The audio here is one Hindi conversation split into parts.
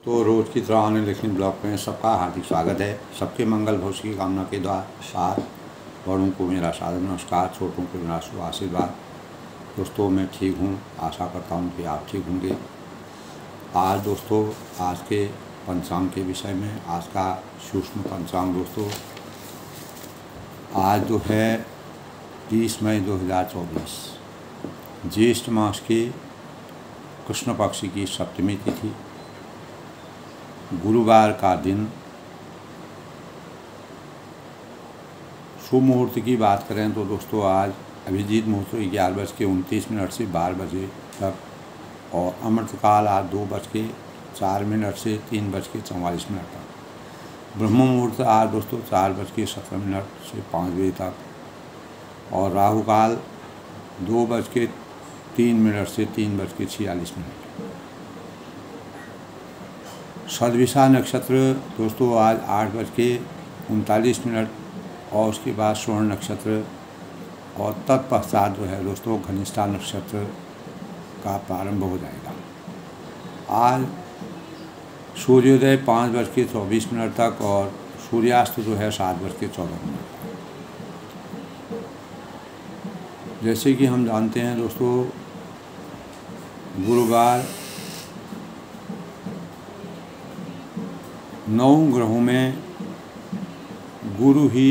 तो रोज़ की तरह आने लिखने ब्लॉग में सबका हार्दिक स्वागत है। सबके मंगल भविष्य की कामना के साथ बड़ों को मेरा सादर नमस्कार, छोटों को मेरा शुभ आशीर्वाद। दोस्तों, मैं ठीक हूँ, आशा करता हूँ कि आप ठीक होंगे। आज दोस्तों, आज के पंचांग के विषय में, आज का सूक्ष्म पंचांग दोस्तों, आज जो है 30 मई 2024 ज्येष्ठ मास के कृष्ण पक्ष की सप्तमी तिथि, गुरुवार का दिन। शुभ मुहूर्त की बात करें तो दोस्तों, आज अभिजीत मुहूर्त 11:29 से 12 तक, और अमृतकाल आज 2:04 से 3:44 तक। ब्रह्म मुहूर्त आज दोस्तों 4:17 से 5 बजे तक, और राहु काल 2:03 से 3:46। सदविशा नक्षत्र दोस्तों आज 8:39, और उसके बाद स्वर्ण नक्षत्र, और तत्पश्चात जो है दोस्तों घनिष्ठा नक्षत्र का प्रारंभ हो जाएगा। आज सूर्योदय 5:24 तक, और सूर्यास्त जो है 7:14। जैसे कि हम जानते हैं दोस्तों, गुरुवार 9 ग्रहों में गुरु ही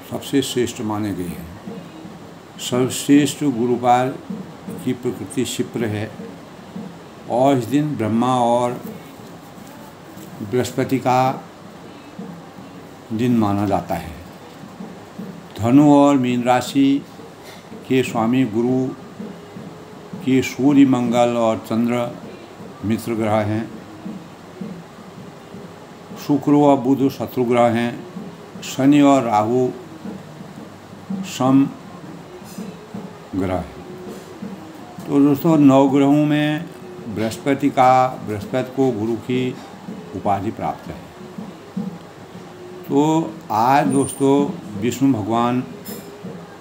सबसे श्रेष्ठ माने गए हैं। सर्वश्रेष्ठ गुरुवार की प्रकृति क्षिप्र है, और इस दिन ब्रह्मा और बृहस्पति का दिन माना जाता है। धनु और मीन राशि के स्वामी गुरु के सूर्य, मंगल और चंद्र मित्र ग्रह हैं। शुक्र और बुध शत्रु ग्रह हैं। शनि और राहु सम ग्रह है। तो दोस्तों, 9 ग्रहों में बृहस्पति को गुरु की उपाधि प्राप्त है। तो आज दोस्तों विष्णु भगवान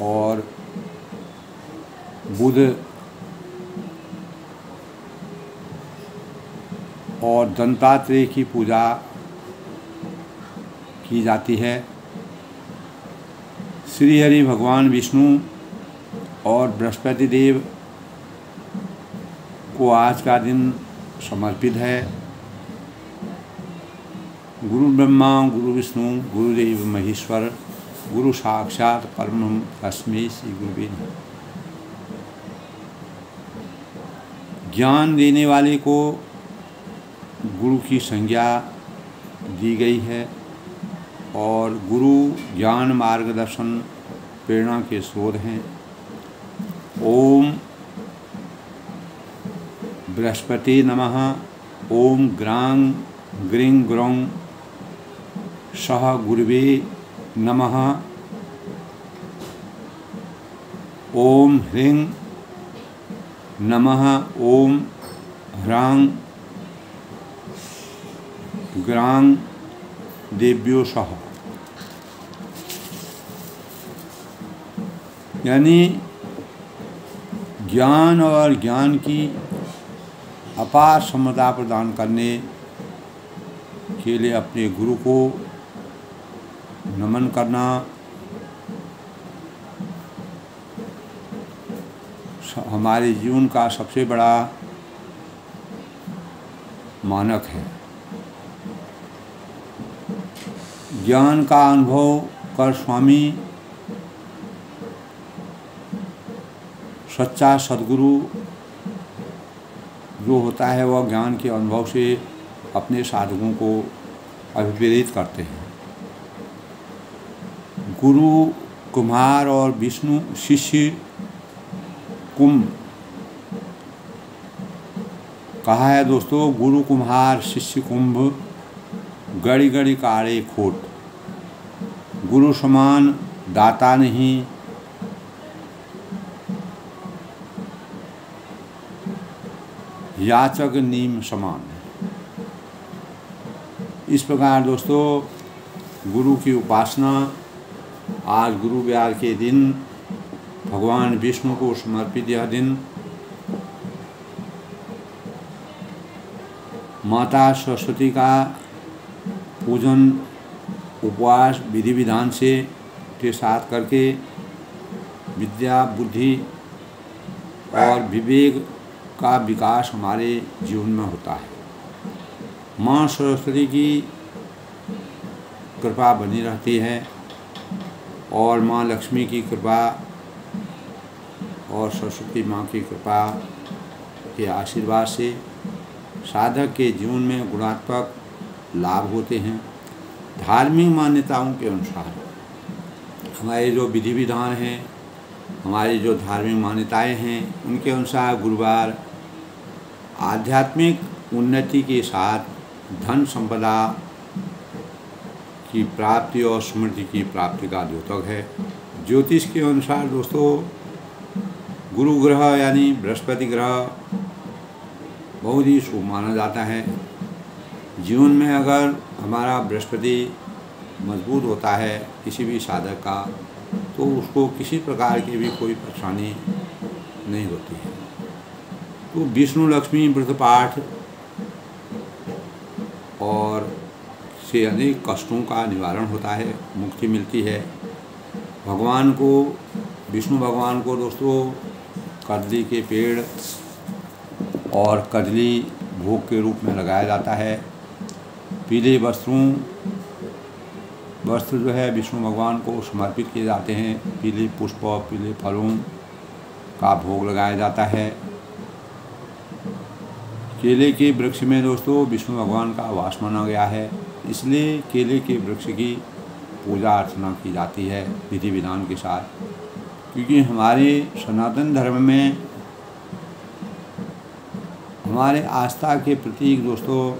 और बुध और दंतात्रेय की पूजा की जाती है। श्री हरि भगवान विष्णु और बृहस्पति देव को आज का दिन समर्पित है। गुरु ब्रह्मा गुरु विष्णु गुरुदेव महेश्वर, गुरु साक्षात परम तस्मै श्री गुरुवे नमः। ज्ञान देने वाले को गुरु की संज्ञा दी गई है, और गुरु ज्ञान मार्गदर्शन प्रेरणा के स्रोत हैं। ओम बृहस्पति नमः। ओम ग्रां ग्रीं ग्रौं सह गुरुवे नमः। ओम ह्रीं नमः। ओम ह्रां ग्रां देव्यो सह। यानी ज्ञान और ज्ञान की अपार क्षमता प्रदान करने के लिए अपने गुरु को नमन करना हमारे जीवन का सबसे बड़ा मानक है। ज्ञान का अनुभव कर स्वामी सच्चा सद्गुरु जो होता है, वह ज्ञान के अनुभव से अपने साधकों को अभिप्रेरित करते हैं। गुरु कुम्हार और विष्णु शिष्य कुंभ कहा है दोस्तों। गुरु कुम्हार शिष्य कुंभ, गड़ी गड़ी काढ़े खोट। गुरु समान दाता नहीं, याचक नीम समान। इस प्रकार दोस्तों, गुरु की उपासना आज गुरुवार के दिन भगवान विष्णु को समर्पित यह दिन माता सरस्वती का पूजन उपवास विधि विधान से के साथ करके विद्या, बुद्धि और विवेक का विकास हमारे जीवन में होता है। माँ सरस्वती की कृपा बनी रहती है और माँ लक्ष्मी की कृपा और सरस्वती माँ की कृपा के आशीर्वाद से साधक के जीवन में गुणात्मक लाभ होते हैं। धार्मिक मान्यताओं के अनुसार हमारे जो विधि विधान हैं, हमारी जो धार्मिक मान्यताएं हैं, उनके अनुसार गुरुवार आध्यात्मिक उन्नति के साथ धन संपदा की प्राप्ति और समृद्धि की प्राप्ति का द्योतक है। ज्योतिष के अनुसार दोस्तों गुरु ग्रह यानी बृहस्पति ग्रह बहुत ही शुभ माना जाता है। जीवन में अगर हमारा बृहस्पति मजबूत होता है किसी भी साधक का, तो उसको किसी प्रकार की भी कोई परेशानी नहीं होती है। तो विष्णु लक्ष्मी व्रत पाठ और से अनेक कष्टों का निवारण होता है, मुक्ति मिलती है। भगवान को, विष्णु भगवान को दोस्तों कदली के पेड़ और कदली भोग के रूप में लगाया जाता है। पीले वस्त्र जो है विष्णु भगवान को समर्पित किए जाते हैं। पीले पुष्प, पीले फलों का भोग लगाया जाता है। केले के वृक्ष में दोस्तों विष्णु भगवान का वास माना गया है, इसलिए केले के वृक्ष की पूजा अर्चना की जाती है विधि विधान के साथ। क्योंकि हमारे सनातन धर्म में हमारे आस्था के प्रतीक दोस्तों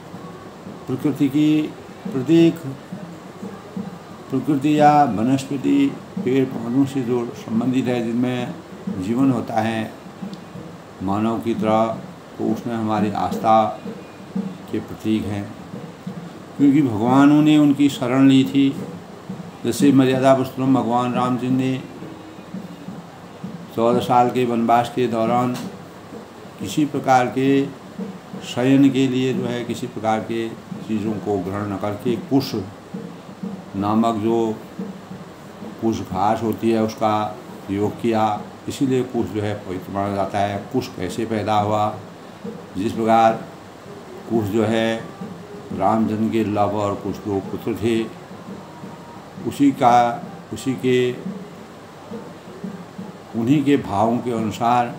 प्रकृति या वनस्पति पेड़ पौधों से जो संबंधित है, जिनमें जीवन होता है मानव की तरह, तो उसमें हमारी आस्था के प्रतीक हैं। क्योंकि भगवानों ने उनकी शरण ली थी। जैसे मर्यादा पुरुषोत्तम भगवान राम जी ने 14 साल के वनवास के दौरान किसी प्रकार के शयन के लिए जो है किसी प्रकार के चीज़ों को ग्रहण न करके कुश नामक जो कुश घास होती है उसका प्रयोग किया। इसीलिए कुश जो है पवित्र माना जाता है। कुश कैसे पैदा हुआ, जिस प्रकार कुश जो है रामचंद्र के लव और कुश दो पुत्र थे, उन्हीं के भावों के अनुसार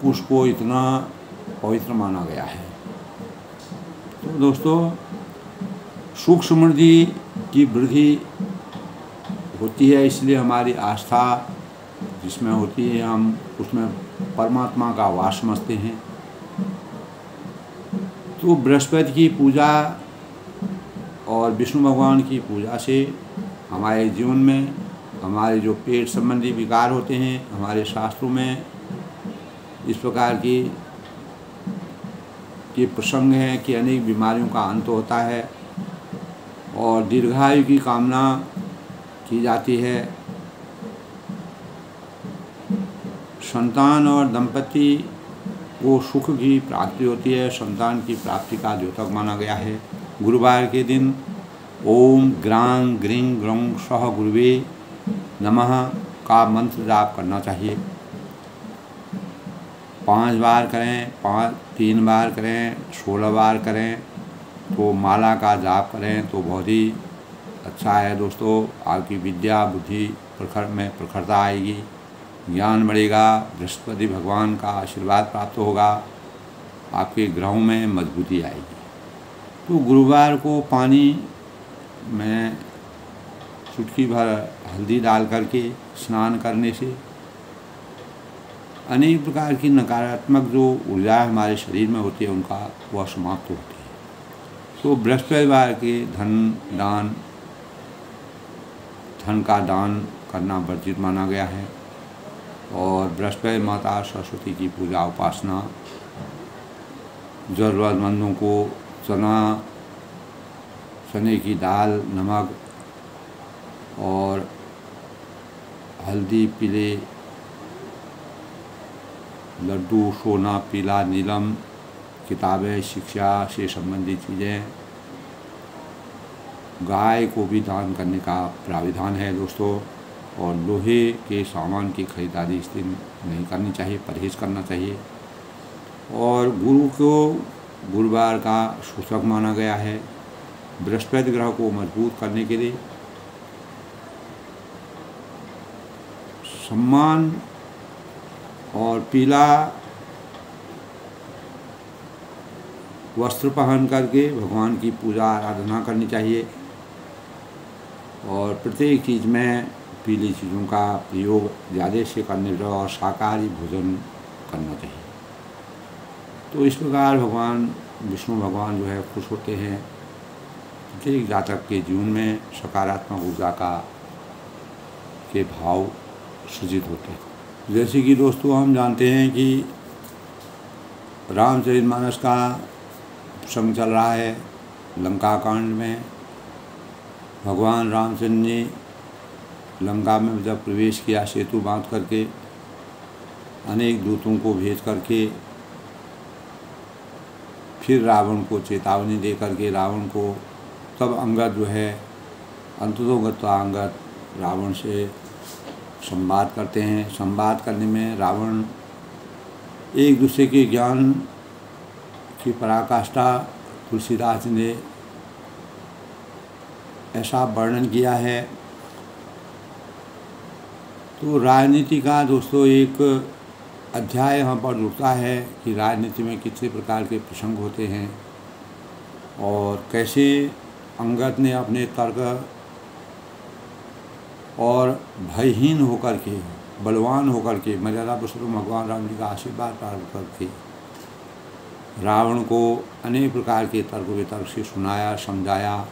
कुश को इतना पवित्र माना गया है। तो दोस्तों सुख समृद्धि की वृद्धि होती है, इसलिए हमारी आस्था जिसमें होती है हम उसमें परमात्मा का वास समझते हैं। तो बृहस्पति की पूजा और विष्णु भगवान की पूजा से हमारे जीवन में हमारे जो पेट संबंधी विकार होते हैं, हमारे शास्त्रों में इस प्रकार की प्रसंग है कि अनेक बीमारियों का अंत होता है और दीर्घायु की कामना की जाती है। संतान और दंपति को सुख की प्राप्ति होती है। संतान की प्राप्ति का द्योतक माना गया है। गुरुवार के दिन ओम ग्रां ग्रीं ग्रौं सह गुरुवे नमः का मंत्र जाप करना चाहिए। 5 बार करें, 3 बार करें, 16 बार करें, तो माला का जाप करें तो बहुत ही अच्छा है दोस्तों। आपकी विद्या बुद्धि प्रखरता आएगी, ज्ञान बढ़ेगा, बृहस्पति भगवान का आशीर्वाद प्राप्त होगा, आपके ग्रहों में मजबूती आएगी। तो गुरुवार को पानी में चुटकी भर हल्दी डाल करके स्नान करने से अनेक प्रकार की नकारात्मक जो ऊर्जा हमारे शरीर में होती है उनका वह समाप्त होती है। तो बृहस्पतिवार के धन का दान करना वर्जित माना गया है। और बृहस्पति माता सरस्वती की पूजा उपासना, ज़रूरतमंदों को चने की दाल, नमक और हल्दी, पीले लड्डू, सोना, पीला, नीलम किताबें, शिक्षा से संबंधित चीज़ें, गाय को भी दान करने का प्राविधान है दोस्तों। और लोहे के सामान की खरीदारी इस दिन नहीं करनी चाहिए, परहेज़ करना चाहिए। और गुरु को गुरुवार का सूचक माना गया है। बृहस्पति ग्रह को मजबूत करने के लिए सम्मान और पीला वस्त्र पहन करके भगवान की पूजा आराधना करनी चाहिए। और प्रत्येक चीज़ में पीली चीज़ों का प्रयोग ज़्यादा से करने चाहिए और शाकाहारी भोजन करना चाहिए। तो इस प्रकार भगवान विष्णु भगवान जो है खुश होते हैं। प्रत्येक जातक के जीवन में सकारात्मक ऊर्जा के भाव सृजित होते हैं। जैसे कि दोस्तों हम जानते हैं कि रामचरितमानस का प्रसंग चल रहा है। लंका कांड में भगवान रामचंद्र ने लंका में जब प्रवेश किया, सेतु बांध करके अनेक दूतों को भेज करके, फिर रावण को चेतावनी दे करके रावण को, तब अंगद जो है अंततोगत्वा अंगद रावण से संवाद करते हैं। संवाद करने में रावण एक दूसरे के ज्ञान की पराकाष्ठा तुलसीदास ने ऐसा वर्णन किया है। तो राजनीति का दोस्तों एक अध्याय यहाँ पर जुड़ता है कि राजनीति में कितने प्रकार के प्रसंग होते हैं और कैसे अंगद ने अपने तर्क और भयहीन होकर के, बलवान होकर के, मर्यादा पुरुषोत्तम भगवान राम जी का आशीर्वाद प्राप्त करके रावण को अनेक प्रकार के तर्क वितर्क से सुनाया, समझाया,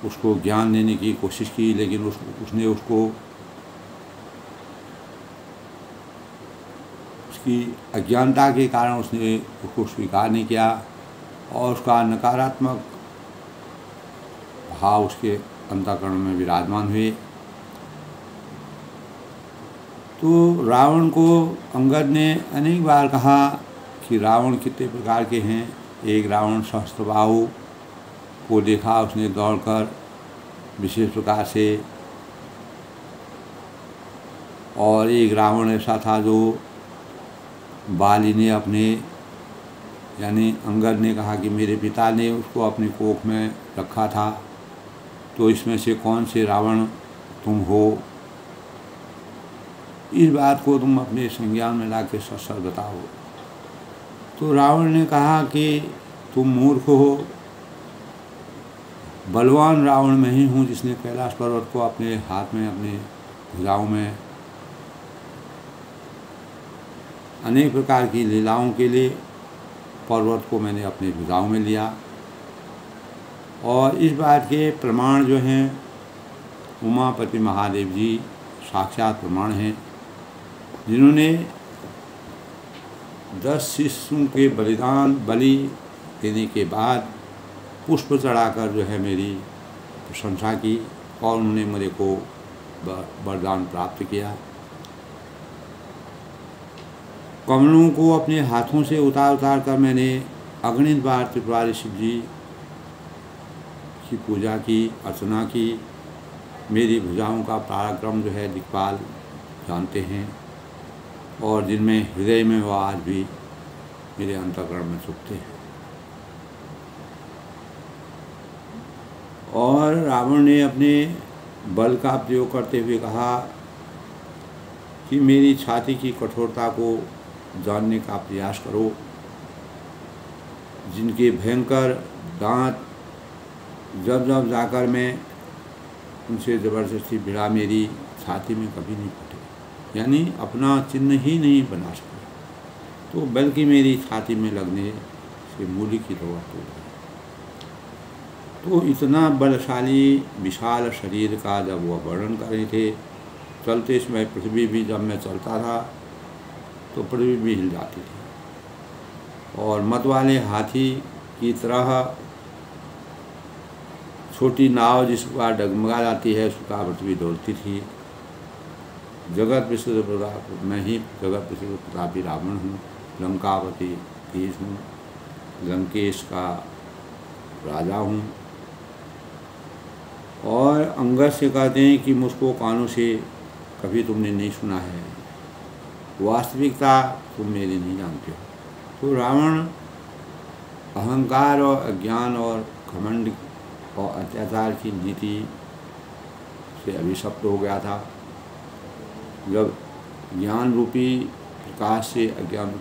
उसको ज्ञान देने की कोशिश की, लेकिन उसने उसको उसकी अज्ञानता के कारण उसने उसको स्वीकार नहीं किया और उसका नकारात्मक भाव उसके अंतःकरण में विराजमान हुए। तो रावण को अंगद ने अनेक बार कहा कि रावण कितने प्रकार के हैं। एक रावण सहस्त्रबाहु को देखा उसने दौड़कर विशेष प्रकार से, और एक रावण ऐसा था जो बाली ने अपने, यानी अंगद ने कहा कि मेरे पिता ने उसको अपनी कोख में रखा था, तो इसमें से कौन से रावण तुम हो, इस बात को तुम अपने संज्ञान में ला के सच सच बताओ। तो रावण ने कहा कि तुम मूर्ख हो, बलवान रावण मैं ही हूँ जिसने कैलाश पर्वत को अपने हाथ में, अपने भुजाओं में अनेक प्रकार की लीलाओं के लिए पर्वत को मैंने अपने भुजाओं में लिया। और इस बात के प्रमाण जो हैं उमापति महादेव जी साक्षात प्रमाण हैं, जिन्होंने 10 शिष्यों के बलि देने के बाद पुष्प चढ़ाकर जो है मेरी प्रशंसा की और उन्होंने मेरे को वरदान प्राप्त किया। कमलों को अपने हाथों से उतार उतार कर मैंने अगणित बार त्रिपुरारी शिव जी की पूजा की, अर्चना की। मेरी भुजाओं का पराक्रम जो है दिक्पाल जानते हैं और जिनमें हृदय में वो आज भी मेरे अंतःकरण में छुपते हैं। और रावण ने अपने बल का प्रयोग करते हुए कहा कि मेरी छाती की कठोरता को जानने का प्रयास करो, जिनके भयंकर दांत जब जब जाकर मैं उनसे ज़बरदस्ती भिड़ा, मेरी छाती में कभी नहीं फटे, यानी अपना चिन्ह ही नहीं बना सके, तो बल्कि मेरी छाती में लगने से मूली की दवा टूट गई। तो इतना बलशाली विशाल शरीर का जब वह वर्णन कर रहे थे, चलते समय पृथ्वी भी, जब मैं चलता था तो पृथ्वी भी हिल जाती थी। और मत वाले हाथी की तरह छोटी नाव जिसका डगमगा जाती है उसका पृथ्वी डोलती थी। जगत विश्व प्रताप, मैं ही जगत विश्व प्रतापी रावण हूँ, लंकापति तीज हूँ, लंकेश का राजा हूँ। और अंगद से कहते हैं कि मुझको कानों से कभी तुमने नहीं सुना है, वास्तविकता तुम मेरी नहीं जानते हो। तो रावण अहंकार और अज्ञान और घमंड और अत्याचार की नीति से अभिशप्त हो गया था। जब ज्ञान रूपी प्रकाश से अज्ञान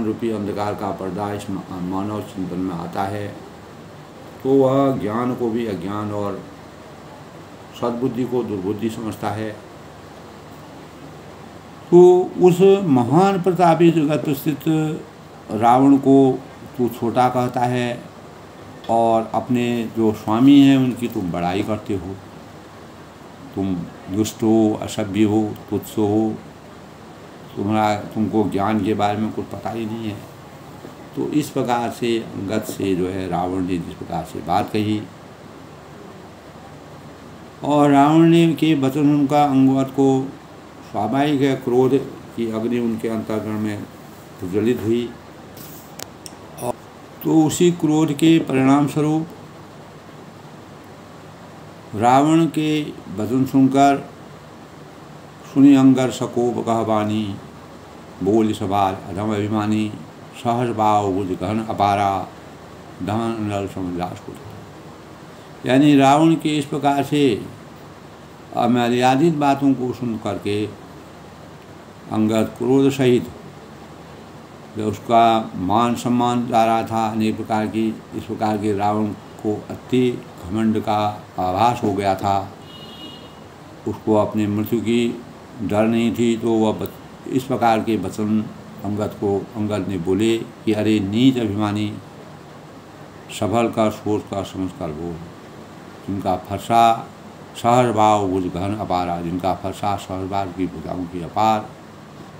रूपी अंधकार का पर्दा इस मानव चिंतन में आता है, तो वह ज्ञान को भी अज्ञान और सद्बुद्धि को दुर्बुद्धि समझता है। तो उस महान प्रतापी जगत स्थित रावण को तू छोटा कहता है और अपने जो स्वामी हैं उनकी तुम बड़ाई करते हो। तुम दुष्ट हो, असभ्य हो, तुच्छ हो, तुमको ज्ञान के बारे में कुछ पता ही नहीं है। तो इस प्रकार से अंगद से जो है रावण ने जिस प्रकार से बात कही, और रावण ने के वचन उनका अंगद को स्वाभाविक है, क्रोध की अग्नि उनके अंतःकरण में प्रज्वलित हुई। और तो उसी क्रोध के परिणाम स्वरूप रावण के वचन सुनकर सुनि अंगर सकोप कहबानी, बोल सवाल अधम अभिमानी, सहज भाव बुझ गहन अपारा, दान नल समझदास को। यानी रावण के इस प्रकार से अमर्यादित बातों को सुन करके अंगद क्रोध सहित जो उसका मान सम्मान जा रहा था अनेक प्रकार की, इस प्रकार के रावण को अति घमंड का आभास हो गया था। उसको अपनी मृत्यु की डर नहीं थी, तो वह इस प्रकार के वचन अंगद ने बोले कि अरे नीच अभिमानी, सबल का सोच का समझ कर बोल, जिनका फरसा सहज भाव बुझ गहन अपारा, जिनका फरसा सहज भाव की भुजाओं की अपार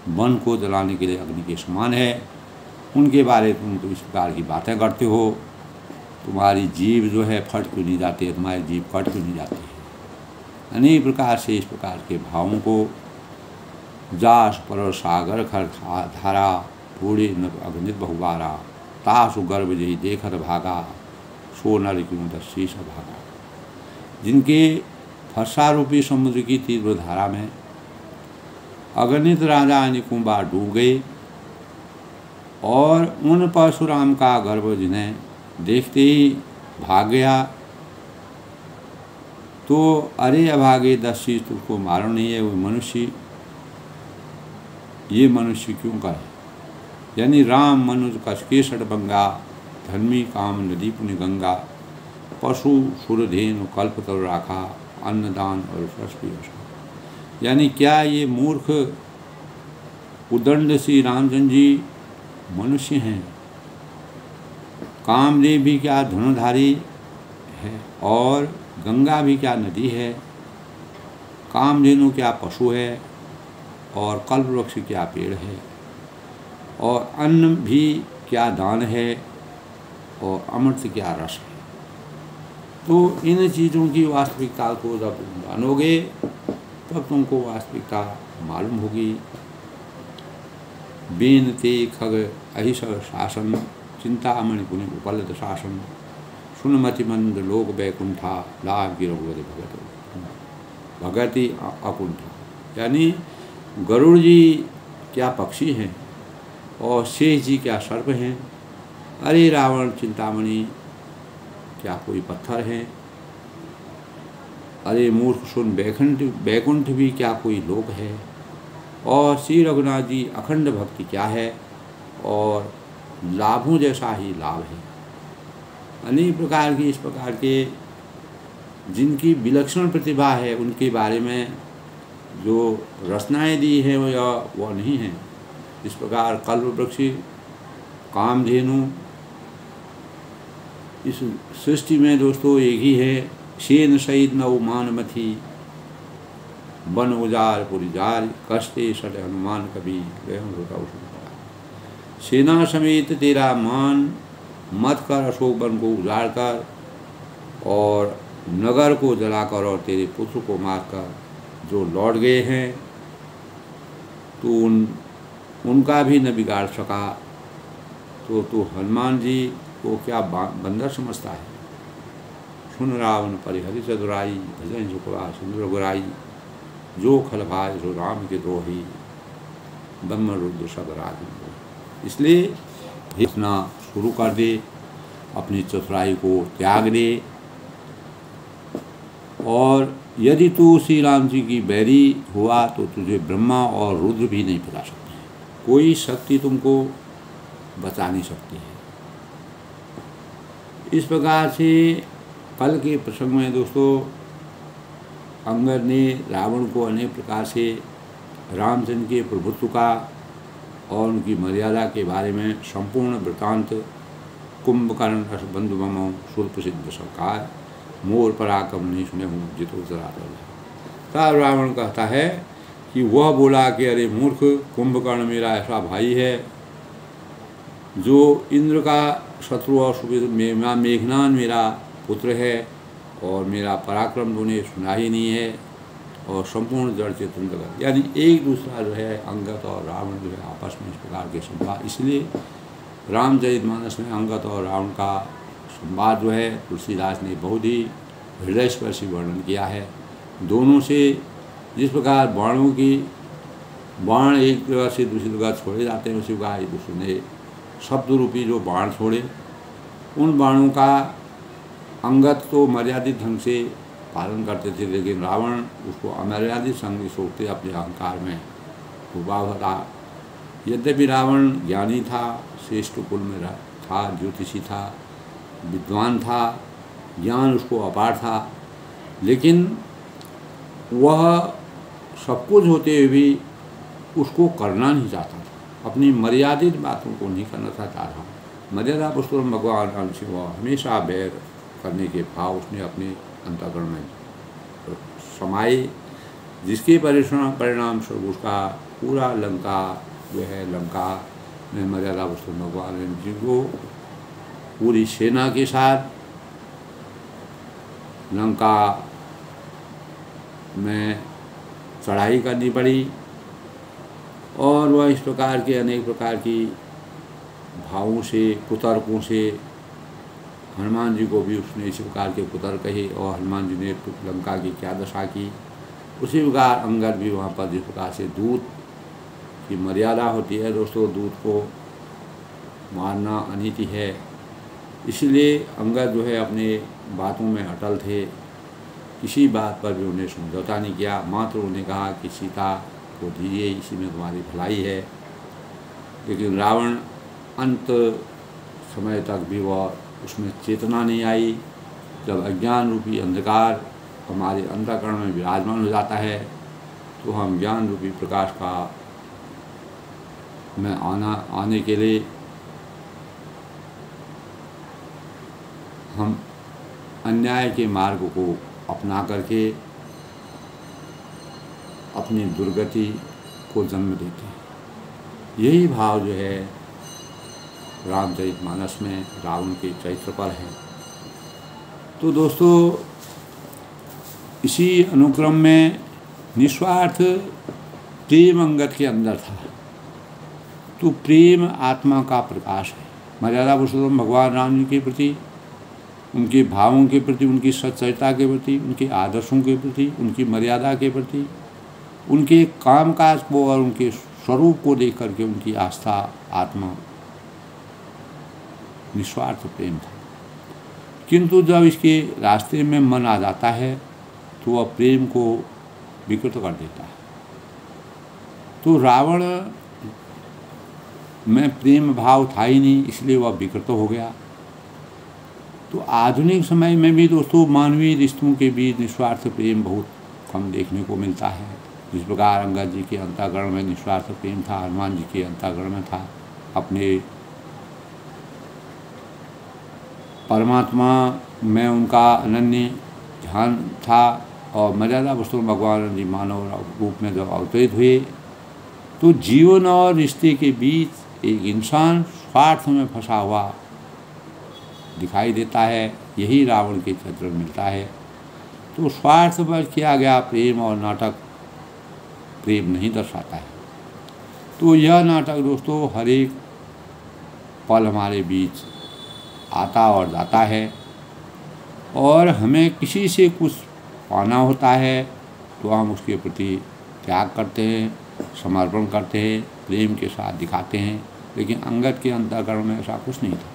वन को जलाने के लिए अग्नि के समान है, उनके बारे में तुम इस प्रकार की बातें करते हो। तुम्हारी जीभ जो है फट क्यों नहीं जाती है, तुम्हारी जीभ कट क्यों नहीं जाती है। अनेक प्रकार से इस प्रकार के भावों को जास पर सागर खर धारा, बूढ़े न अग्नित बहुबारा, तासु गर्भ जही देखत भागा, सो नर क्यों दस्सी स भागा। जिनके फरसा रूपी समुद्र की तीव्र धारा में अगणित राजा अनेकों बार डूब गए, और उन परशुराम का गर्भ जिन्हें देखते ही भाग गया, तो अरे अभागे दस्सी तुझको मालूम नहीं है, वो मनुष्य ये मनुष्य क्यों करे। यानी राम मनुज कसके षडभंगा, धर्मी काम नदी पुण्य गंगा, पशु सुरधेनु कल्प तर राखा, अन्नदान और सस्पी। यानी क्या ये मूर्ख उदंड श्री रामचंद्र जी मनुष्य हैं। कामदेव भी क्या धनुधारी है, और गंगा भी क्या नदी है, कामधेनु क्या पशु है, और कल्प वृक्ष क्या पेड़ है, और अन्न भी क्या दान है, और अमृत क्या रस है। तो इन चीज़ों की वास्तविकता को जब तुम जानोगे तब तुमको वास्तविकता मालूम होगी। बेन ते खग अहिस शासन, चिंतामणि पुनि उपलद शासन, सुनमति मंद लोक बैकुंठा, लाभ की रघुवति भगति अकुंठा। यानी गरुड़ जी क्या पक्षी हैं, और शेष जी क्या सर्प हैं। अरे रावण चिंतामणि क्या कोई पत्थर है। अरे मूर्ख सुन बैकुंठ भी क्या कोई लोक है, और श्री रघुनाथ जी अखंड भक्ति क्या है, और लाभों जैसा ही लाभ है। अनेक प्रकार की इस प्रकार के जिनकी विलक्षण प्रतिभा है उनके बारे में जो रचनाएं दी हैं वह नहीं है। इस प्रकार कल्प वृक्ष, कामधेनु, इस सृष्टि में दोस्तों एक ही है। शेन सहित नव मानमथी, वन उजार पुरिजार, कष्टे सट हनुमान कभी गए। सेना समेत तेरा मान मत कर अशोक वन को उजाड़ कर, और नगर को जलाकर, और तेरे पुत्र को मारकर जो लौट गए हैं, तो उनका भी न बिगाड़ सका, तो हनुमान जी को क्या बंदर समझता है। सुन रावण परिहरि चतुराई, भजन सुखवा सुंदर गुराई, जो खल भाय सो राम के द्रोही, ब्रह्म रुद्र सब राज। इसलिए इतना शुरू कर दे, अपनी चतुराई को त्याग दे, और यदि तू श्री राम जी की बैरी हुआ तो तुझे ब्रह्मा और रुद्र भी नहीं बचा सकते हैं, कोई शक्ति तुमको बचा नहीं सकती है। इस प्रकार से कल के प्रसंग में दोस्तों अंगद ने रावण को अनेक प्रकार से रामचंद्र के प्रभुत्व का और उनकी मर्यादा के बारे में संपूर्ण वृत्तांत कुंभकर्ण रसबंधु ममो सुरप्रसिद्ध सरकार मोर पराक्रम नहीं सुने हूँ जितो जरातल। तब रावण कहता है कि वह बोला कि अरे मूर्ख, कुंभकर्ण मेरा ऐसा भाई है जो इंद्र का शत्रु और मेघनान मेरा पुत्र है, और मेरा पराक्रम तूने सुना ही नहीं है, और संपूर्ण जड़ चेतन जगत, यानी एक दूसरा जो है अंगद और रावण जो है आपस में इस प्रकार के संवाद। इसलिए रामचरितमानस में अंगद और रावण का संवाद जो है तुलसीदास ने बहुत ही हृदयस्पर्शी वर्णन किया है। दोनों से जिस प्रकार बाण एक जगह से दूसरी जगह छोड़े जाते हैं, उसी प्रकार उसने शब्द रूपी जो बाण छोड़े, उन बाणों का अंगद तो मर्यादित ढंग से पालन करते थे, लेकिन रावण उसको अमर्यादित संग सोचते अपने अहंकार में डूबा हुआ था। यद्यपि रावण ज्ञानी था, श्रेष्ठ कुल में था, ज्योतिषी था, विद्वान था, ज्ञान उसको अपार था, लेकिन वह सब कुछ होते हुए भी उसको करना नहीं चाहता था, अपनी मर्यादित बातों को नहीं करना चाहता था। मर्यादा पुरुषोत्तम भगवान राम से वह हमेशा बैर करने के भाव उसने अपने अंतःकरण में समाये, जिसके परिणाम स्वरूप उसका पूरा लंका जो है, लंका में मर्यादा पुरुषोत्तम भगवान राम जी को पूरी सेना के साथ लंका में चढ़ाई करनी पड़ी, और वह इस प्रकार के अनेक प्रकार की भावों से, कुतर्कों से हनुमान जी को भी उसने इसी प्रकार के कुतर्क कहे, और हनुमान जी ने लंका की क्या दशा की। उसी प्रकार अंगद भी वहाँ पर जिस प्रकार से दूत की मर्यादा होती है दोस्तों, दूत को मारना अनीति है, इसलिए अंगद जो है अपने बातों में अटल थे, किसी बात पर भी उन्हें समझौता नहीं किया। मात्र उन्हें कहा कि सीता को दीजिए, इसी में तुम्हारी भलाई है। लेकिन रावण अंत समय तक भी वह उसमें चेतना नहीं आई। जब अज्ञान रूपी अंधकार हमारे अंतःकरण में विराजमान हो जाता है, तो हम ज्ञान रूपी प्रकाश का में आने के लिए हम अन्याय के मार्ग को अपना करके अपनी दुर्गति को जन्म देते हैं। यही भाव जो है रामचरितमानस में रावण के चरित्र पर है। तो दोस्तों इसी अनुक्रम में निस्वार्थ प्रेम अंगद के अंदर था। तो प्रेम आत्मा का प्रकाश है। मर्यादा पुरुषोत्तम भगवान राम जी के प्रति, उनके भावों के प्रति, उनकी सच्चरिता के प्रति, उनके आदर्शों के प्रति, उनकी मर्यादा के प्रति, उनके कामकाज को और उनके स्वरूप को देख करके उनकी आस्था, आत्मा, निस्वार्थ प्रेम था। किंतु जब इसके रास्ते में मन आ जाता है तो वह प्रेम को विकृत कर देता है। तो रावण में प्रेम भाव था ही नहीं, इसलिए वह विकृत हो गया। तो आधुनिक समय में भी दोस्तों मानवीय रिश्तों के बीच निस्वार्थ प्रेम बहुत कम देखने को मिलता है। जिस प्रकार अंगद जी के अंतःकरण में निस्वार्थ प्रेम था, हनुमान जी के अंतःकरण में था, अपने परमात्मा में उनका अनन्य ध्यान था। और मर्यादा पुरुषोत्तम भगवान जी मानव रूप में जब अवतरित हुए, तो जीवन और रिश्ते के बीच एक इंसान स्वार्थ में फंसा हुआ दिखाई देता है। यही रावण के चरित्र में मिलता है। तो स्वार्थ पर किया गया प्रेम और नाटक प्रेम नहीं दर्शाता है। तो यह नाटक दोस्तों हर एक पल हमारे बीच आता और जाता है, और हमें किसी से कुछ पाना होता है तो हम उसके प्रति त्याग करते हैं, समर्पण करते हैं, प्रेम के साथ दिखाते हैं। लेकिन अंगद के अंतःकरण में ऐसा कुछ नहीं था।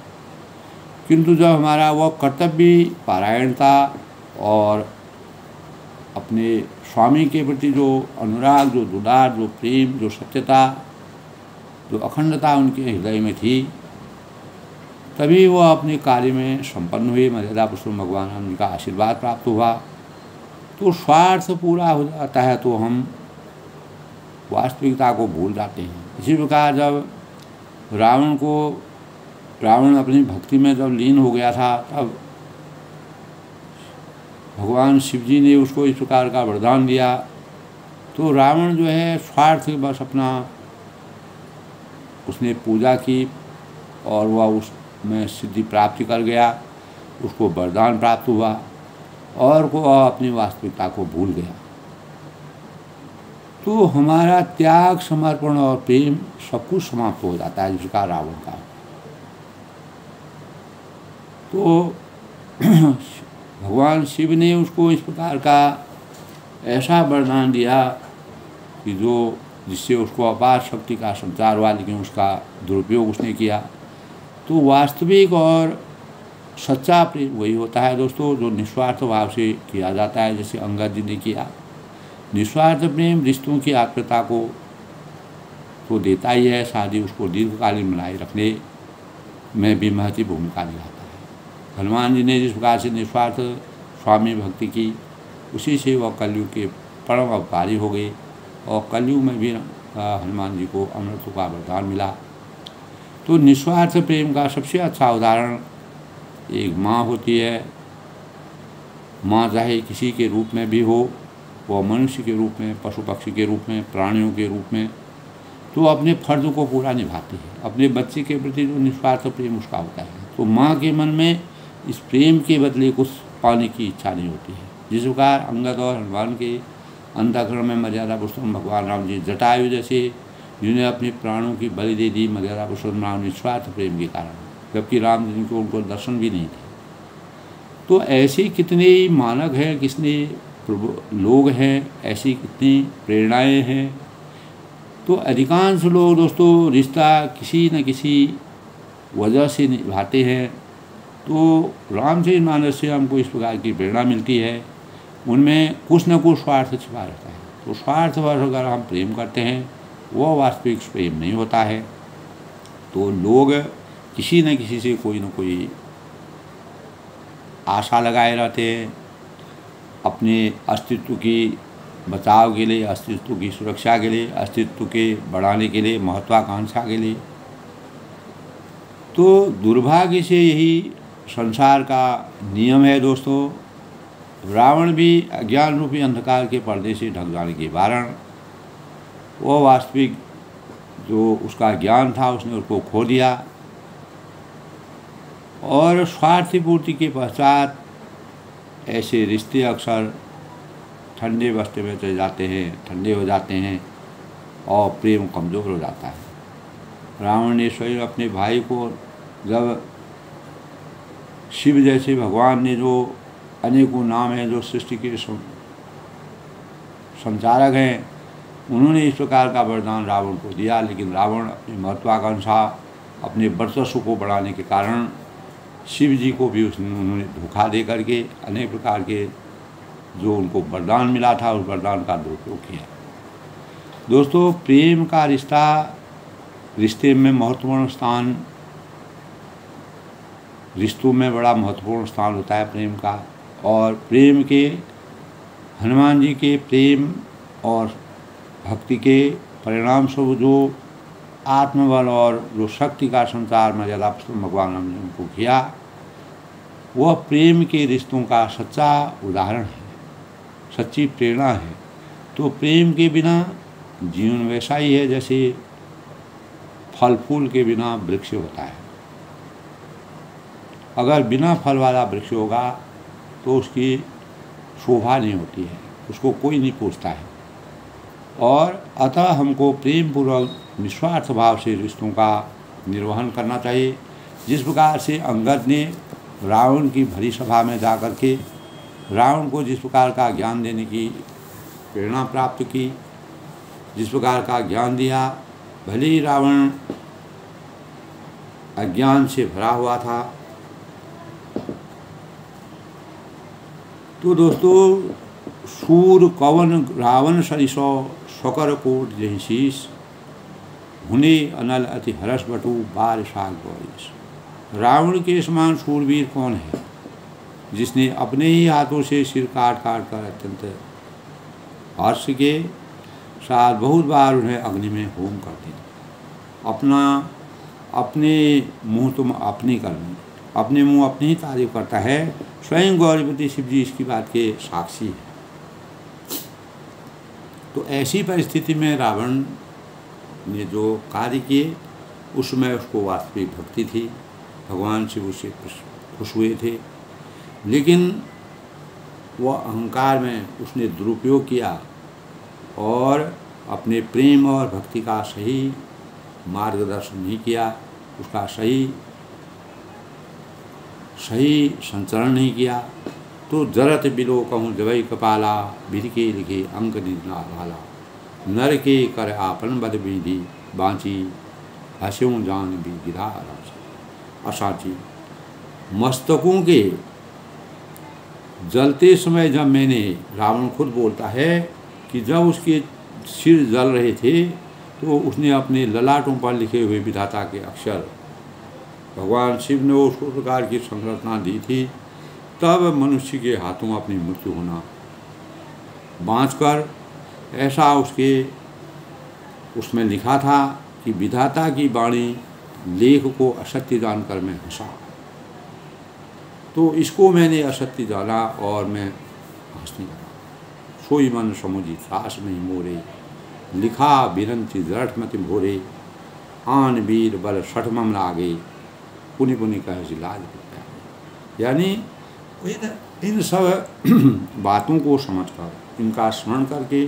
किंतु जब हमारा वह कर्तव्य पारायण था और अपने स्वामी के प्रति जो अनुराग, जो दुलार, जो प्रेम, जो सत्यता, जो अखंडता उनके हृदय में थी, तभी वह अपने कार्य में संपन्न हुए। मर्यादा पुरुषोत्तम भगवान राम जी का आशीर्वाद प्राप्त हुआ। तो स्वार्थ पूरा हो जाता है तो हम वास्तविकता को भूल जाते हैं। इसी प्रकार जब रावण अपनी भक्ति में जब लीन हो गया था, तब भगवान शिव जी ने उसको इस प्रकार का वरदान दिया। तो रावण जो है स्वार्थ बस अपना उसने पूजा की और वह उसमें सिद्धि प्राप्ति कर गया, उसको वरदान प्राप्त हुआ और वह अपनी वास्तविकता को भूल गया। तो हमारा त्याग, समर्पण और प्रेम सब कुछ समाप्त हो जाता है, जिसका रावण का। तो भगवान शिव ने उसको इस प्रकार का ऐसा वरदान दिया कि जिससे उसको अपार शक्ति का संचार हुआ, लेकिन उसका दुरुपयोग उसने किया। तो वास्तविक और सच्चा प्रेम वही होता है दोस्तों जो निस्वार्थ भाव से किया जाता है, जैसे अंगद जी ने किया। निस्वार्थ प्रेम रिश्तों की आत्मीयता को तो देता ही है, साथ ही उसको दीर्घकालीन बनाए रखने में भी महत्वपूर्ण भूमिका निभाता है। हनुमान जी ने जिस प्रकार से निस्वार्थ स्वामी भक्ति की, उसी से वह कलयुग के परम अवतारी हो गए और कलयुग में भी हनुमान जी को अमृत का वरदान मिला। तो निस्वार्थ प्रेम का सबसे अच्छा उदाहरण एक माँ होती है। माँ चाहे किसी के रूप में भी हो, वह मनुष्य के रूप में, पशु पक्षी के रूप में, प्राणियों के रूप में, तो अपने फर्ज को पूरा निभाती है। अपने बच्चे के प्रति जो निस्वार्थ प्रेम उसका होता है, तो माँ के मन में इस प्रेम के बदले कुछ पाने की इच्छा नहीं होती है। जिस प्रकार अंगद और हनुमान के अंतःकरण में मर्यादा पुरुषोत्तम भगवान राम जी जटायु जैसे, जिन्हें अपने प्राणों की बलि दे दी मर्यादा पुरुषोत्तम राम निस्वार्थ प्रेम के कारण, जबकि राम जी को उनको दर्शन भी नहीं थे। तो ऐसे कितने मानक हैं, कितने लोग हैं, ऐसी कितनी प्रेरणाएं हैं। तो अधिकांश लोग दोस्तों रिश्ता किसी न किसी वजह से निभाते हैं। तो रामचरितमानस से हमको इस प्रकार की प्रेरणा मिलती है, उनमें कुछ न कुछ स्वार्थ छिपा रहता है। तो स्वार्थवश अगर हम प्रेम करते हैं, वह वास्तविक प्रेम नहीं होता है। तो लोग किसी न किसी से कोई न कोई आशा लगाए रहते हैं, अपने अस्तित्व की बचाव के लिए, अस्तित्व की सुरक्षा के लिए, अस्तित्व के बढ़ाने के लिए, महत्वाकांक्षा के लिए। तो दुर्भाग्य से यही संसार का नियम है दोस्तों। रावण भी अज्ञान रूपी अंधकार के पर्दे से ढक जाने के कारण वो वास्तविक जो उसका ज्ञान था उसने उसको खो दिया, और स्वार्थी पूर्ति के पश्चात ऐसे रिश्ते अक्सर ठंडे बस्ते में चले जाते हैं, ठंडे हो जाते हैं और प्रेम कमज़ोर हो जाता है। रावण ने स्वयं अपने भाई को, जब शिव जैसे भगवान ने जो अनेकों नाम हैं, जो सृष्टि के संचारक हैं, उन्होंने इस प्रकार का वरदान रावण को दिया, लेकिन रावण अपनी महत्वाकांक्षा, अपने वर्चस्व को बढ़ाने के कारण शिव जी को भी उन्होंने धोखा दे करके अनेक प्रकार के जो उनको वरदान मिला था उस वरदान का दुरुपयोग किया। दोस्तों प्रेम का रिश्ते में महत्वपूर्ण स्थान, रिश्तों में बड़ा महत्वपूर्ण स्थान होता है प्रेम का। और प्रेम के, हनुमान जी के प्रेम और भक्ति के परिणाम स्वरूप जो आत्मबल और जो शक्ति का संचार मर्यादा पुरुषोत्तम भगवान राम ने उनको किया, वह प्रेम के रिश्तों का सच्चा उदाहरण है, सच्ची प्रेरणा है। तो प्रेम के बिना जीवन वैसा ही है जैसे फल फूल के बिना वृक्ष होता है। अगर बिना फल वाला वृक्ष होगा तो उसकी शोभा नहीं होती है, उसको कोई नहीं पूछता है। और अतः हमको प्रेम पूर्वक निस्वार्थ भाव से रिश्तों का निर्वहन करना चाहिए। जिस प्रकार से अंगद ने रावण की भरी सभा में जाकर के रावण को जिस प्रकार का ज्ञान देने की प्रेरणा प्राप्त की, जिस प्रकार का ज्ञान दिया, भले ही रावण अज्ञान से भरा हुआ था। तो दोस्तों, सूर कवन रावण सरिसो शकर कोट जहि शीस, हुने अनल अति हरस बटू बार साग गौरीस। रावण के समान शूरवीर कौन है जिसने अपने ही हाथों से सिर काट काट कर अत्यंत हर्ष के साथ बहुत बार उन्हें अग्नि में होम कर दिया। अपने मुँह तुम अपनी करनी, अपने मुँह अपनी ही तारीफ करता है। स्वयं गौरीपति शिव जी इसकी बात के साक्षी है। तो ऐसी परिस्थिति में रावण ने जो कार्य किए उसमें उसको वास्तविक भक्ति थी, भगवान शिव उससे खुश हुए थे, लेकिन वह अहंकार में उसने दुरुपयोग किया और अपने प्रेम और भक्ति का सही मार्गदर्शन नहीं किया, उसका सही संचरण नहीं किया। तो जरत बिलो कहूँ जवई कपाला, विधि के लिखे अंक निजना भाला, नर के कर आपन बद विधि बाँची, हस्यों जान भी गिरा असाची। मस्तकों के जलते समय जब मैंने, रावण खुद बोलता है कि जब उसके सिर जल रहे थे तो उसने अपने ललाटों पर लिखे हुए विधाता के अक्षर, भगवान शिव ने उस प्रकार की संरचना दी थी, तब मनुष्य के हाथों अपनी मृत्यु होना बाँचकर ऐसा उसमें लिखा था कि विधाता की वाणी लेख को असत्य जानकर मैं हंसा। तो इसको मैंने असत्य जाना और मैं हंसने लगा। सोई मन समुझी त्रास नहीं मोरे, लिखा बिरंती जरठ मति भोरे, आन वीर बल सठमम लागे, पुनि पुनि कह लाज। यानी इन सब बातों को समझकर, इनका स्मरण करके,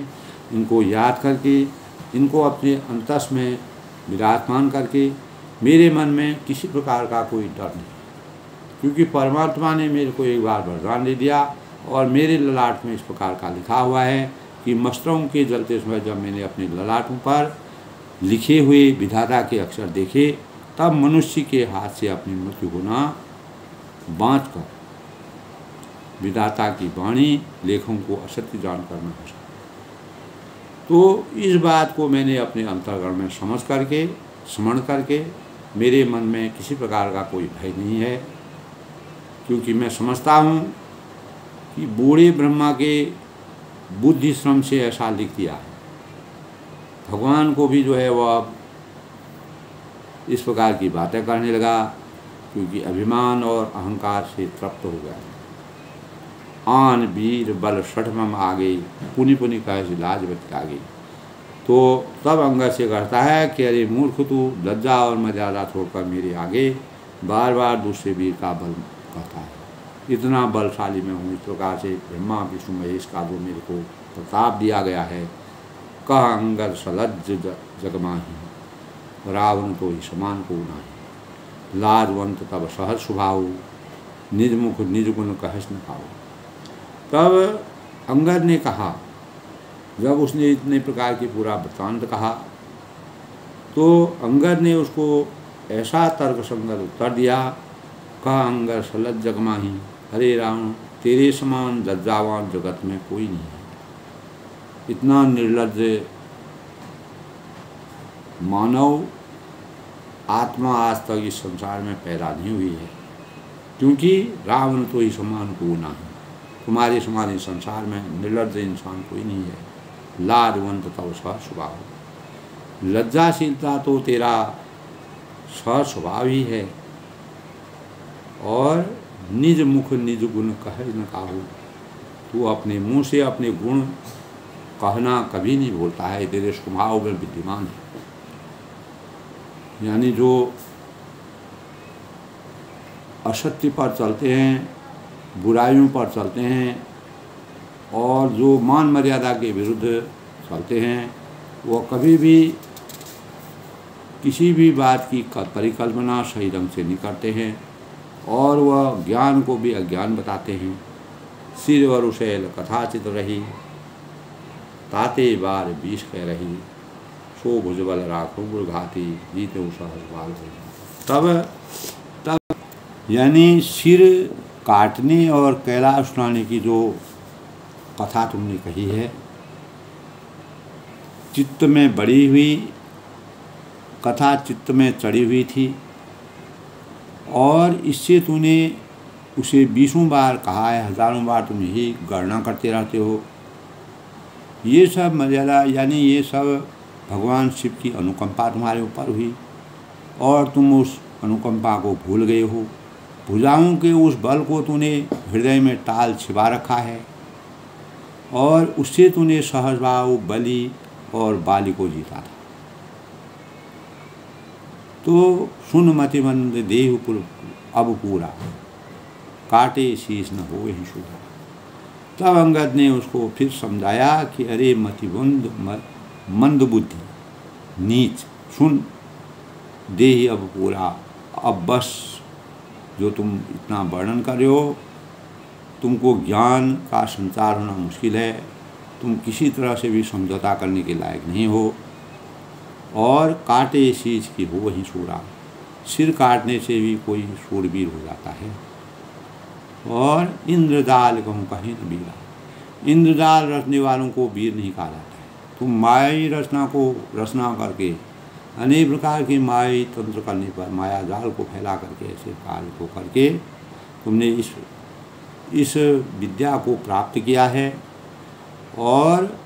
इनको याद करके, इनको अपने अंतस में विराजमान करके मेरे मन में किसी प्रकार का कोई डर नहीं, क्योंकि परमात्मा ने मेरे को एक बार वरदान दे दिया और मेरे ललाट में इस प्रकार का लिखा हुआ है कि मस्तकों के जलते समय जब मैंने अपने ललाटों पर लिखे हुए विधाता के अक्षर देखे, तब मनुष्य के हाथ से अपनी मृत्यु होना बाँचकर विधाता की वाणी लेखों को असत्य जानकर मैं हंसा। तो इस बात को मैंने अपने अंतर्गण में समझ करके, स्मरण करके, मेरे मन में किसी प्रकार का कोई भय नहीं है, क्योंकि मैं समझता हूँ कि बूढ़े ब्रह्मा के बुद्धि श्रम से ऐसा लिख दिया है। भगवान को भी जो है वह इस प्रकार की बातें करने लगा, क्योंकि अभिमान और अहंकार से तृप्त हो गया। आन वीर बल सठमम आगे, पुनि पुनि कह लाज बच आगे। तो तब अंगद से कहता है कि अरे मूर्ख, तू लज्जा और मर्यादा छोड़कर मेरे आगे बार बार दूसरे वीर का बल कहता है। इतना बलशाली मैं हूँ। इस प्रकार से ब्रह्मा विष्णु महेश का जो मेरे को प्रताप दिया गया है, कह अंगद सलज्ज जगमाही, रावण तो ही समान को नाही, लाजवंत तब सहज स्वभाव, निज मुख निज गुण कहस न पाओ। तब अंगद ने कहा, जब उसने इतने प्रकार की पूरा वृत्तांत कहा, तो अंगद ने उसको ऐसा तर्क संगत उत्तर दिया, कहा अंगद सलज्ज जगमाही, अरे रावण, तेरे समान लज्जावान जगत में कोई नहीं है। इतना निर्लज्ज मानव आत्मा आज तक इस संसार में पैदा नहीं हुई है, क्योंकि रावण तो ही समान को ना है। तुम्हारे समान इस संसार में निर्लज्ज इंसान कोई नहीं है। लाजवंत तब सहज स्वभाव, लज्जाशीलता तो तेरा सहज स्वभाव ही है। और निज मुख निज गुण कहे न काहू, तू अपने मुंह से अपने गुण कहना कभी नहीं बोलता है, तेरे स्वभाव में विद्यमान है। यानी जो असत्य पर चलते हैं, बुराइयों पर चलते हैं और जो मान मर्यादा के विरुद्ध चलते हैं, वो कभी भी किसी भी बात की परिकल्पना सही ढंग से नहीं करते हैं और वह ज्ञान को भी अज्ञान बताते हैं। सिर वरुशैल कथाचित रही, ताते बार बीस कह रही, सो भुजबल राखो घाती, जीते सहज तब यानी सिर काटने और कैलाश उठाने की जो कथा तुमने कही है, चित्त में बड़ी हुई कथा चित्त में चढ़ी हुई थी और इससे तूने उसे 20 बार कहा है, हजारों बार तुम यही गणना करते रहते हो। ये सब मर्यादा यानी ये सब भगवान शिव की अनुकंपा तुम्हारे ऊपर हुई और तुम उस अनुकंपा को भूल गए हो। भुजाओं के उस बल को तूने हृदय में टाल छिपा रखा है और उससे तूने सहजभाव बलि और बाली को जीता था। तो सुन मतिमंद देह अब पूरा, काटे शीश न हो ही शुदा। तब अंगद ने उसको फिर समझाया कि अरे मतिबुंद मंद बुद्धि नीच, सुन देह अब पूरा, अब बस जो तुम इतना वर्णन कर रहे हो, तुमको ज्ञान का संचार होना मुश्किल है, तुम किसी तरह से भी समझौता करने के लायक नहीं हो। और काटे शीश की हो वही शूरा, सिर काटने से भी कोई शूरवीर हो जाता है। और इंद्रजाल कहूँ कहीं न वीरा, इंद्रजाल रचने वालों को वीर नहीं कहा जाता है। तुम मायाई रचना को रचना करके अनेक प्रकार की मायाई तंत्र करने पर, माया जाल को फैला करके, ऐसे कार्य को करके तुमने इस विद्या को प्राप्त किया है। और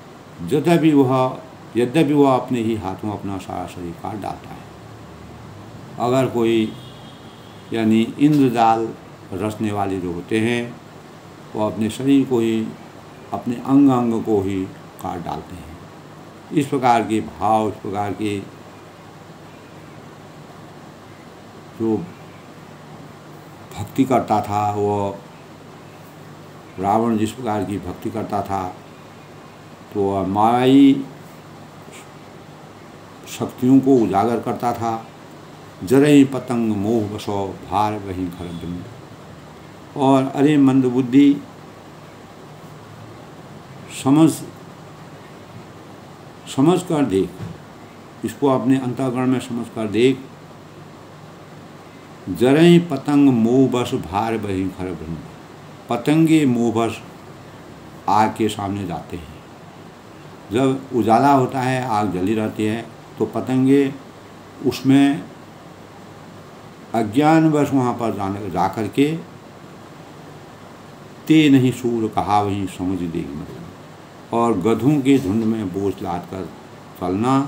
यद्यपि वह अपने ही हाथों अपना सारा शरीर काट डालता है। अगर कोई यानी इंद्रजाल रचने वाले जो होते हैं वो अपने शरीर को ही, अपने अंग अंग को ही काट डालते हैं। इस प्रकार के भाव, इस प्रकार के जो भक्ति करता था, वो रावण जिस प्रकार की भक्ति करता था, तो वह मायाई शक्तियों को उजागर करता था। जरई पतंग मोह बसो भार वहीं खरबिंद। और अरे मंदबुद्धि, समझ कर देख, इसको अपने अंतःकरण में समझ कर देख। जरई पतंग मोह बस भार वहीं खरबिंद। पतंगे मोह बस आग के सामने जाते हैं। जब उजाला होता है, आग जली रहती है, तो पतंगे उसमें अज्ञानवश वहाँ पर जा कर के ते नहीं सूर कहा वहीं समझ देगी मतलब। और गधों के झुंड में बोझ लाद कर चलना,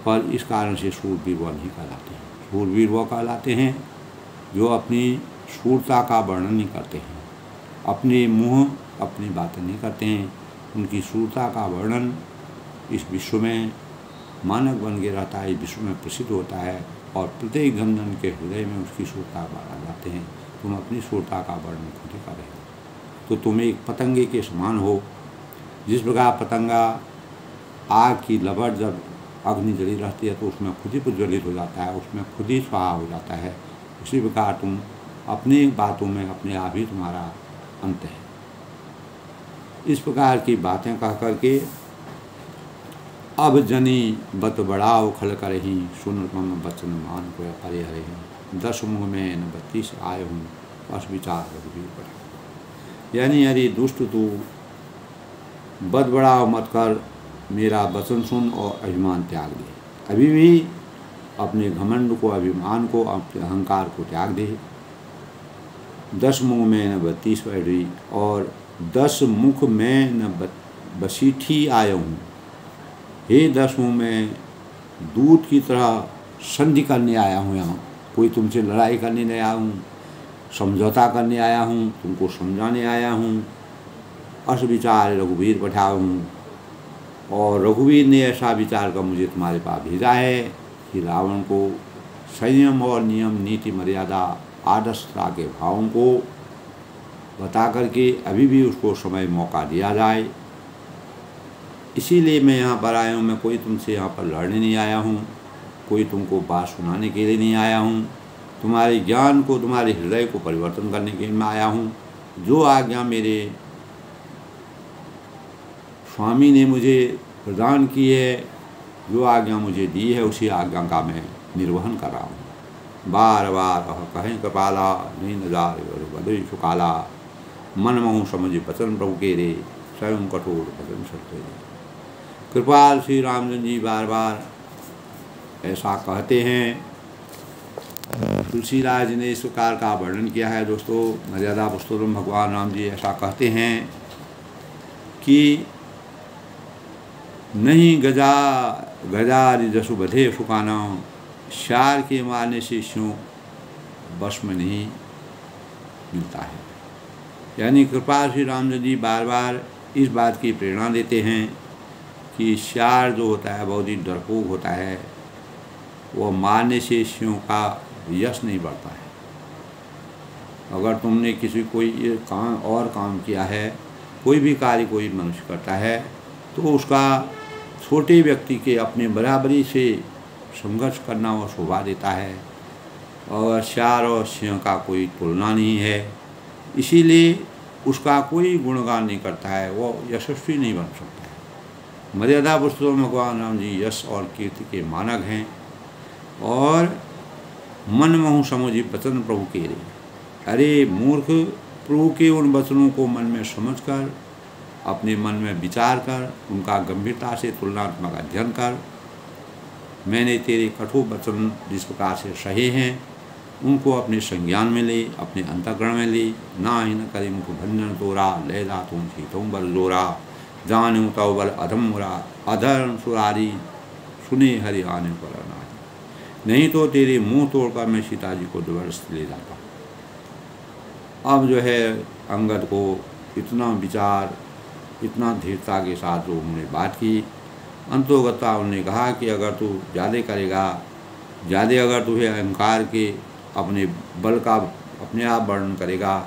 पर इस कारण से शूरवीर वह नहीं कहलाते हैं। शूरवीर वह कहलाते हैं जो अपनी शूरता का वर्णन नहीं करते हैं, अपने मुँह अपनी बातें नहीं करते हैं। उनकी शूरता का वर्णन इस विश्व में मानक बन के रहता है, इस विश्व में प्रसिद्ध होता है और प्रत्येक जनजन के हृदय में उसकी शूरता बढ़ा जाते हैं। तुम अपनी शूरता का वर्णन खुद ही कर रहे हो। तो तुम एक पतंगे के समान हो। जिस प्रकार पतंगा आग की लपट जब अग्नि जली रहती है तो उसमें खुद ही प्रज्वलित हो जाता है, उसमें खुद ही स्वाहा हो जाता है। उसी प्रकार तुम अपनी बातों में अपने आप ही तुम्हारा अंत है। इस प्रकार की बातें कह करके अब जनी बत बढ़ाओ खल करही, सुन मम बचन मान को परे हरे। 10 मुँह में न 32 आए हूँ, बस विचार रघुवीर बढ़ा। यानी अरे दुष्ट तू बद बढ़ाओ मत कर, मेरा वचन सुन और अभिमान त्याग दे। अभी भी अपने घमंड को, अभिमान को, अपने अहंकार को त्याग दे। 10 मुँह में न 32 पढ़ी और 10 मुख में न बसीठी आया हूँ। हे 10 मुँह में दूध की तरह संधि करने आया हूँ। यहाँ कोई तुमसे लड़ाई करने नहीं आया हूँ, समझौता करने आया हूँ, तुमको समझाने आया हूँ। अस विचार रघुवीर पठाया हूँ और रघुवीर ने ऐसा विचार कर मुझे तुम्हारे पास भेजा है कि रावण को संयम और नियम, नीति, मर्यादा, आदर्शता के भावों को बता करके अभी भी उसको समय मौका दिया जाए। इसीलिए मैं यहाँ पर आया हूँ। मैं कोई तुमसे यहाँ पर लड़ने नहीं आया हूँ, कोई तुमको बात सुनाने के लिए नहीं आया हूँ। तुम्हारे ज्ञान को, तुम्हारे हृदय को परिवर्तन करने के लिए मैं आया हूँ। जो आज्ञा मेरे स्वामी ने मुझे प्रदान की है, जो आज्ञा मुझे दी है, उसी आज्ञा का मैं निर्वहन कर रहा हूँ। बार बार कहें कृपाला नहीं नजार बदे सुकाला, मन महु समझ बचन प्रभु के रे, स्वयं कठोर भजन सत्य। कृपाल श्री रामचंद्र जी बार बार ऐसा कहते हैं। तुलसीदास जी ने इस प्रकार का वर्णन किया है दोस्तों। मर्यादा पुरुषोत्तम भगवान राम जी ऐसा कहते हैं कि नहीं गजा जसु बधे फुकाना, शार के मारने से स्यों बस में नहीं मिलता है। यानी कृपा श्री रामचंद्र जी बार बार इस बात की प्रेरणा देते हैं कि शार जो होता है बहुत ही डरपोक होता है, वो मारने से स्यों का यश नहीं बढ़ता है। अगर तुमने किसी कोई काम किया है, कोई भी कार्य कोई मनुष्य करता है, तो उसका छोटे व्यक्ति के अपने बराबरी से संघर्ष करना वो शोभा देता है। और शार और सिंह का कोई तुलना नहीं है, इसीलिए उसका कोई गुणगान नहीं करता है, वो यशस्वी नहीं बन सकता है। मर्यादा पुरुषोत्तम भगवान राम जी यश और कीर्ति के मानक हैं। और मन महु समझी वचन प्रभु के रे, अरे मूर्ख, प्रभु के उन वचनों को मन में समझकर, अपने मन में विचार कर, उनका गंभीरता से तुलनात्मक अध्ययन कर। मैंने तेरे कठोर वचन जिस प्रकार से सहे हैं, उनको अपने संज्ञान में ले, अपने अंतःकरण में ले। ना ही न करे मुख भंजन तोरा, ले जा तुम सीतों बल जोरा, जानू तव बल अधम मुरा, अधर्म सुरारी सुने हरि आने पर नारी। नहीं तो तेरे मुंह तोड़कर मैं सीता जी को जबरदस्ती ले जाता हूँ। अब जो है अंगद को इतना विचार, इतना धीरता के साथ जो उन्होंने बात की, अंतोगता उन्होंने कहा कि अगर तू ज़्यादा करेगा, ज़्यादा अगर तुझे अहंकार के अपने बल का अपने आप वर्णन करेगा,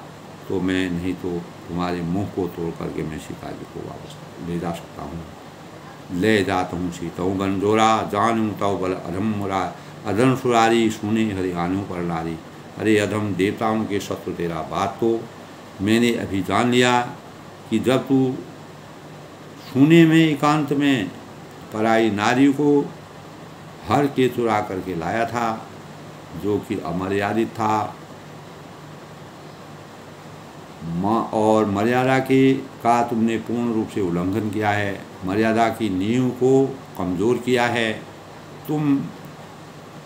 तो मैं नहीं तो तुम्हारे मुंह को तोड़ करके मैं सीता जी को वापस ले जा सकता हूँ। ले जाता हूँ सीताऊँ गंजोरा, जानूँ तव बल अधम मुरा, अधम सुरारी सुने हरि आनू पर नारी। अरे अधम देवताओं के शत्रु तेरा बात तो मैंने अभी जान लिया कि जब तू सुने में एकांत में पराई नारी को हर के चुरा करके लाया था, जो कि अमर्यादित था, और मर्यादा के का तुमने पूर्ण रूप से उल्लंघन किया है, मर्यादा की नींव को कमज़ोर किया है।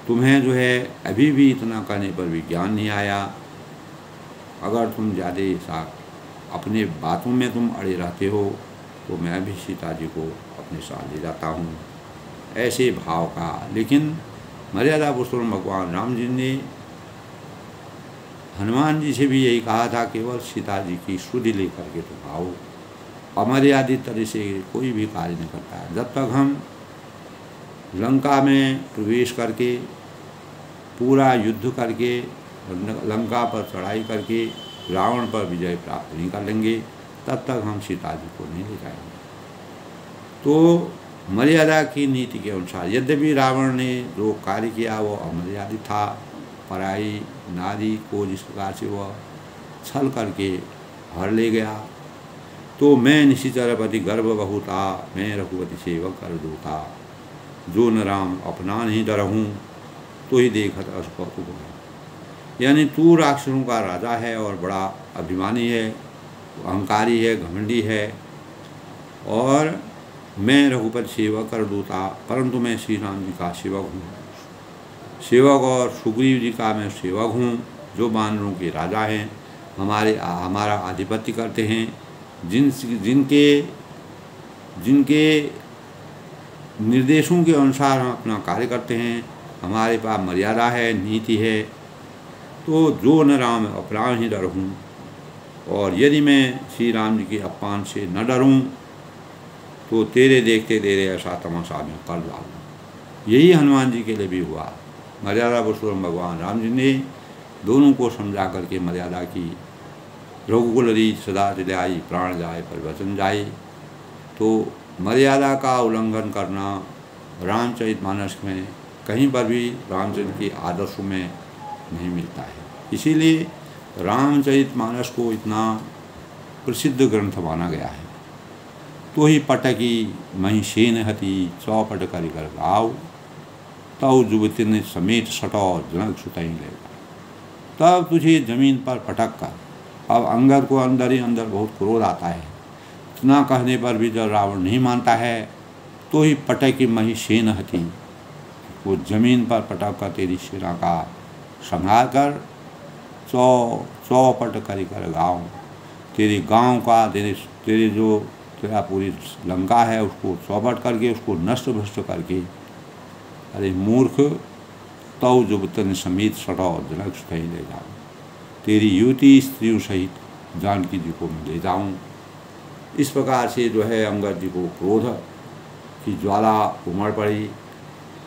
तुम्हें जो है अभी भी इतना करने पर भी ज्ञान नहीं आया। अगर तुम ज़्यादा अपने बातों में तुम अड़े रहते हो, तो मैं भी सीता जी को अपने साथ ले जाता हूँ, ऐसे भाव का। लेकिन मर्यादा पुरुषोत्तम भगवान राम जी ने हनुमान जी से भी यही कहा था, केवल सीता जी की सुधि लेकर के तो आओ। अमर्यादित तरह से कोई भी कार्य नहीं करता है। जब तक हम लंका में प्रवेश करके, पूरा युद्ध करके, लंका पर चढ़ाई करके रावण पर विजय प्राप्त नहीं कर लेंगे, तब तक हम सीता जी को नहीं ले जाएंगे। तो मर्यादा की नीति के अनुसार, यद्यपि रावण ने जो कार्य किया वो अमर्यादित था, पराई नारी को जिस प्रकार से वह छल करके हर ले गया, तो मैं निशिचरपति गर्भ बहुता, मैं रघुपति सेवक कर दूता, जो न राम अपना नहीं डरहूँ, तो ही देखत असपतु। यानी तू राक्षसों का राजा है और बड़ा अभिमानी है, अहंकारी है, घमंडी है, और मैं रघुपति सेवक कर दूता, परंतु मैं श्री राम जी का सेवक हूँ, सेवक, और सुग्रीव जी का मैं सेवक हूँ, जो वानरों के राजा हैं, हमारा आधिपत्य करते हैं, जिनके निर्देशों के अनुसार हम अपना कार्य करते हैं। हमारे पास मर्यादा है, नीति है। तो जो न राम अपराध ही डरहूँ, और यदि मैं श्री राम जी के अपमान से न डरूँ, तो तेरे देखते तेरे ऐसा तमाशा में कर डालूँ। यही हनुमान जी के लिए भी हुआ। मर्यादा पुरुषोत्तम भगवान राम जी ने दोनों को समझा करके मर्यादा की। रघुकुल रीत सदा दिलाई, प्राण जाए पर वचन जाए। तो मर्यादा का उल्लंघन करना रामचरितमानस में कहीं पर भी रामचंद्र के आदर्शों में नहीं मिलता है। इसीलिए रामचरितमानस को इतना प्रसिद्ध ग्रंथ माना गया है। तो ही पटकी महिषेन हति चौपट करि कर गाओ, तव जुबतिन समेत सटो जनक सुतई लेगा। तब तुझे जमीन पर पटक कर, अब अंगद को अंदर ही अंदर बहुत क्रोध आता है। इतना कहने पर भी जब रावण नहीं मानता है तो ही पटकी महिषेन हति, वो जमीन पर पटक कर तेरी सेना का संहार कर चौपट करि कर गाँव, तेरे गांव का तेरे जो तेरा पूरी लंका है उसको चौपट करके उसको नष्ट भ्रष्ट करके, अरे मूर्ख, तव जुबतन समेत सटो जनक सुतई ले जाऊँ, तेरी युवती स्त्रियों सहित जानकी जी को मैं ले जाऊँ। इस प्रकार से जो है अंगद जी को क्रोध की ज्वाला उमड़ पड़ी।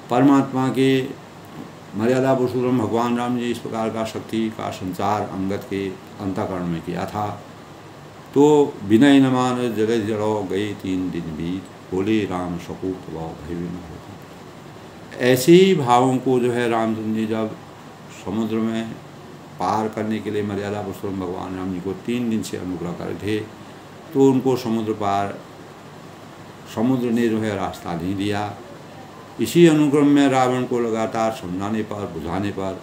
परमात्मा के मर्यादा पुरुषोत्तम भगवान राम जी इस प्रकार का शक्ति का संचार अंगद के अंतःकरण में किया था। तो विनय न मान जगत जड़ो गए 3 दिन बीत, बोले राम सकूत भाव भय न होती। ऐसे ही भावों को जो है रामचंद्र जी जब समुद्र में पार करने के लिए मर्यादा पुरुषोत्तम भगवान राम जी को 3 दिन से अनुग्रह करे थे, तो उनको समुद्र ने जो है रास्ता नहीं दिया। इसी अनुक्रम में रावण को लगातार समझाने पर बुझाने पर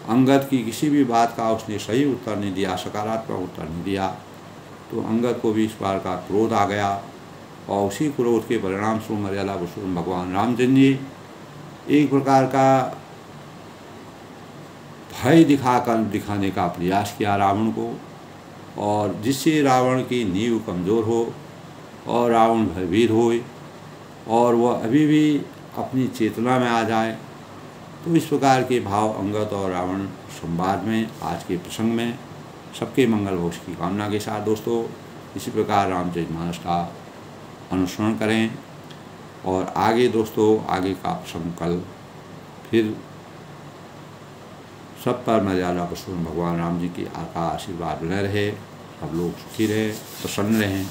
अंगद की किसी भी बात का उसने सही उत्तर नहीं दिया, सकारात्मक उत्तर नहीं दिया, तो अंगद को भी इस बार का क्रोध आ गया। और उसी क्रोध के परिणाम स्वरूप मर्यादा पुरुषोत्तम भगवान रामचंद्र जी एक प्रकार का भय दिखाने का प्रयास किया रावण को, और जिससे रावण की नींव कमज़ोर हो और रावण भयभीत होए और वह अभी भी अपनी चेतना में आ जाए। तो इस प्रकार के भाव अंगद और रावण संवाद में आज के प्रसंग में सबके मंगल हो की कामना के साथ दोस्तों इसी प्रकार रामचरितमानस का अनुसरण करें। और आगे दोस्तों आगे का प्रसंग कल फिर सब पर मर्यादा पुरुषोत्तम भगवान राम जी की आशीर्वाद बने रहे, सब लोग सुखी रहे, प्रसन्न रहें।